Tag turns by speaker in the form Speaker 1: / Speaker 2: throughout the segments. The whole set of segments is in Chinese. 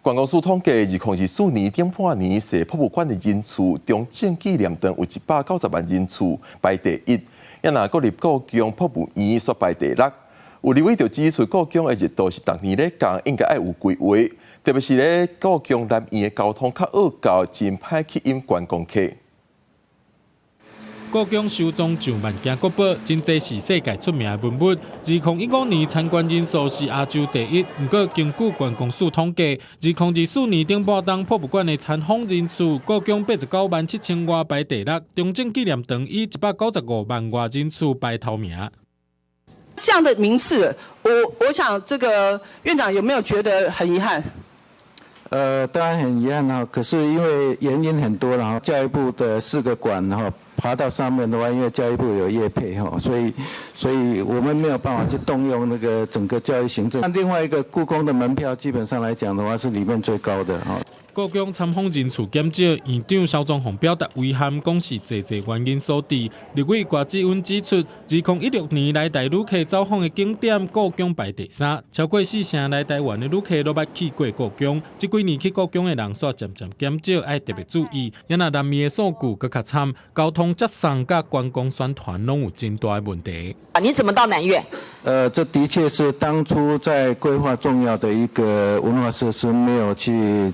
Speaker 1: 观光署统计，2024年顶半年踅博物馆的人次，中正纪念堂有190万人次，排第一。也那国立故宫博物院煞排第六。有立委就指出，故宫的热度是逐年咧降，应该要有规划，特别是咧故宫南院的交通较恶到真歹吸引观光客。
Speaker 2: 故宫收藏上万件国宝，真侪是世界出名的文物。2015年参观人数是亚洲第一，不过根据观光署统计，2024年顶半档博物馆的参访人数，故宫89万7000外排第六，中正纪念堂以195万外人次排头名。
Speaker 3: 这样的名次，我想这个院长有没有觉得很遗憾？
Speaker 4: 当然很遗憾哈，可是因为原因很多了哈，教育部的4个馆哈，爬到上面的话，因为教育部有业配哈，所以我们没有办法去动用那个整个教育行政。另外一个故宫的门票，基本上来讲的话是里面最高的哈。
Speaker 2: 故宫参访人次减少，院长肖壮宏表达遗憾，讲是侪原因所致。立委郭志温指出，2016年来台旅客走访的景点，故宫排第3，超过4成来台湾的旅客都捌去过故宫。这几年去故宫的人数渐渐减少，要特别注意。也那南面的数据更较惨，交通接送甲观光宣传拢有真大的问题。
Speaker 3: 你怎么到南院？
Speaker 4: 这的确是当初在规划重要的一个文化设施，没有去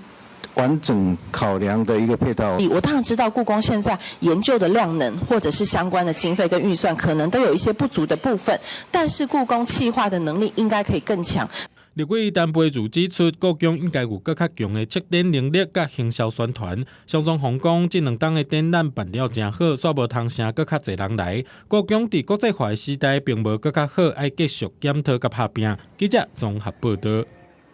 Speaker 4: 完整考量的一个配套。
Speaker 5: 我当然知道故宫现在研究的量能或者是相关的经费跟预算，可能都有一些不足的部分，但是故宫企划的能力应该可以更强。
Speaker 2: 立委陈培如指出，故宫应该有更较强的策展能力甲行销宣传。肖壮宏讲，这2档的展览办了真好，煞无通声更较侪人来。故宫伫国际化的时代，并无更较好，要继续检讨甲拍拼。记者综合报道。